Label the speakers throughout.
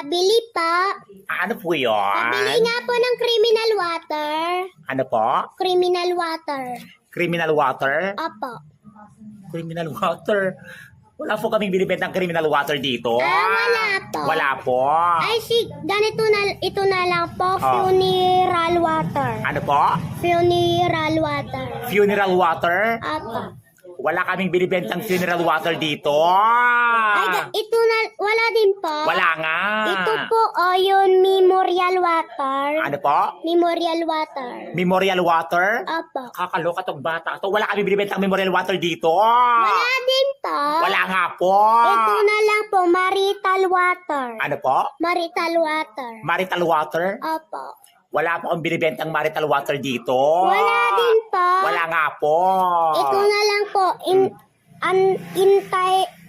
Speaker 1: pabili pa.
Speaker 2: Ano po yun?
Speaker 1: Pabili nga po ng criminal water.
Speaker 2: Ano po?
Speaker 1: Criminal water.
Speaker 2: Criminal water?
Speaker 1: Opo.
Speaker 2: Criminal water? Wala po kaming binibenta ng criminal water dito.
Speaker 1: Wala po.
Speaker 2: Wala po.
Speaker 1: Ay, ganito na, ito na lang po, funeral water.
Speaker 2: Ano po?
Speaker 1: Funeral water.
Speaker 2: Funeral water?
Speaker 1: Opo.
Speaker 2: Wala kaming binibentang funeral water dito.
Speaker 1: Ito na, wala din po.
Speaker 2: Wala nga.
Speaker 1: Ito po, yung memorial water.
Speaker 2: Ano po?
Speaker 1: Memorial water.
Speaker 2: Memorial water?
Speaker 1: Opo.
Speaker 2: Kakaloka tong bata to. Wala kaming binibentang memorial water dito.
Speaker 1: Wala din po.
Speaker 2: Wala nga po.
Speaker 1: Ito na lang po, marital water.
Speaker 2: Ano po?
Speaker 1: Marital water.
Speaker 2: Marital water?
Speaker 1: Opo.
Speaker 2: Wala po akong binibentang marital water dito.
Speaker 1: Wala din po.
Speaker 2: Wala nga po.
Speaker 1: Ito na lang po,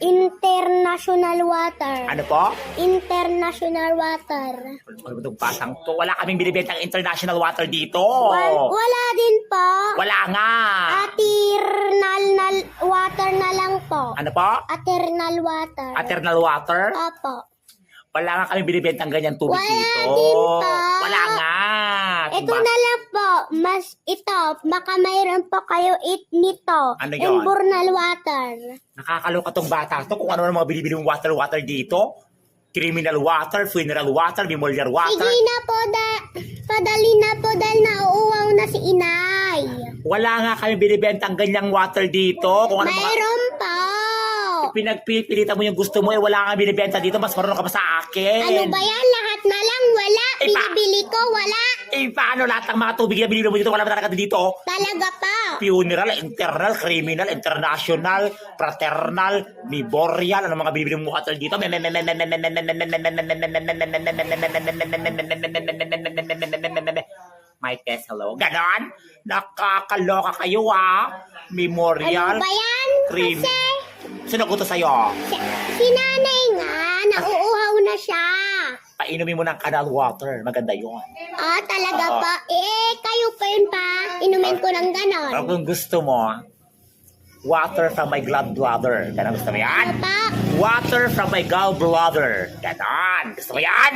Speaker 1: international water.
Speaker 2: Ano po?
Speaker 1: International water.
Speaker 2: Ano ba itong batang to? Wala kaming binibentang international water dito.
Speaker 1: Wala din po.
Speaker 2: Wala nga.
Speaker 1: Eternal water na lang po.
Speaker 2: Ano po?
Speaker 1: Eternal water.
Speaker 2: Eternal water?
Speaker 1: Opo.
Speaker 2: Wala nga kami binibentang ganyan tubig
Speaker 1: Wala
Speaker 2: dito.
Speaker 1: din po.
Speaker 2: Wala nga.
Speaker 1: Ito na lang po, baka mayroon po kayo nito.
Speaker 2: Ano yun?
Speaker 1: Internal water.
Speaker 2: Nakakaloka tong bata to kung ano mga binibili mong water dito. Criminal water, funeral water, memorial water.
Speaker 1: Sige na po, padali na po dahil nauuwaw na si inay.
Speaker 2: Wala nga kami binibentang ganyang water dito. Kung ano mga
Speaker 1: Mayroon po.
Speaker 2: pinagpipilitan mo yung gusto mo, wala nga binibenta dito. Mas marunong ka pa sa akin.
Speaker 1: Ano ba yan? Lahat na lang wala. Binibili ko, wala.
Speaker 2: Paano lahat ng mga tubig na binibili mo dito? Wala ba talaga dito?
Speaker 1: Talaga pa.
Speaker 2: Funeral, internal, criminal, international, fraternal, memorial, ano mga binibili mo water dito? My test, hello. Ganon? Nakakaloka kayo Memorial,
Speaker 1: Ano ba yan?
Speaker 2: cream.
Speaker 1: Kasi
Speaker 2: Sino ko to sa'yo?
Speaker 1: si nanay nga, nauuhaw na siya.
Speaker 2: Painumin mo ng canal water. Maganda yun.
Speaker 1: Talaga
Speaker 2: Oo.
Speaker 1: pa. Kayo pa yun pa. Inumin ko ng ganon.
Speaker 2: Pero kung gusto mo, water from my gallbladder. Ganon, gusto mo yan?
Speaker 1: Ano pa?
Speaker 2: Water from my gallbladder. Ganon. Gusto mo yan?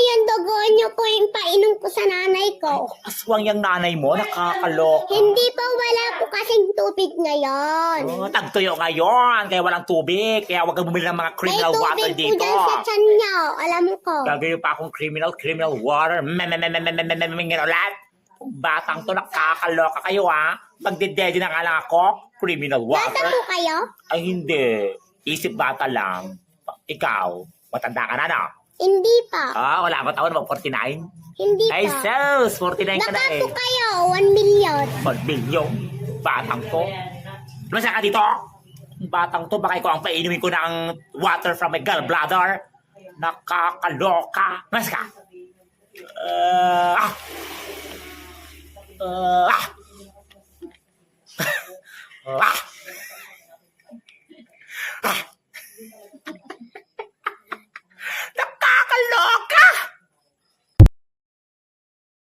Speaker 1: Yung dugo niyo po yung painom ko sa nanay ko.
Speaker 2: Aswang yung nanay mo. Nakakaloka.
Speaker 1: Hindi po, wala po kasing tubig ngayon.
Speaker 2: Tagtuyo ngayon. Kaya walang tubig. Kaya huwag kang bumili ng mga
Speaker 1: May
Speaker 2: criminal water
Speaker 1: tubig po
Speaker 2: dito.
Speaker 1: dyan sa tiyan niyo. Alam ko.
Speaker 2: Gagawin pa akong criminal water. Ulat. Batang to, nakakaloka kayo Magdedede na nga lang ako. Criminal
Speaker 1: Bata
Speaker 2: water.
Speaker 1: po kayo?
Speaker 2: Ay hindi. Isip bata lang. Ikaw, matanda ka na
Speaker 1: Hindi pa.
Speaker 2: wala akong taon, mag-49.
Speaker 1: Hindi
Speaker 2: Ay,
Speaker 1: pa.
Speaker 2: sus, 49 ka na
Speaker 1: Baka
Speaker 2: eh.
Speaker 1: po kayo, 1 million.
Speaker 2: 1 billion. Batang to. Lumasa ka dito. Batang to, baka ikaw ang painumin ko ng water from my gallbladder. Nakakaloka. Lumasa ka. Ah.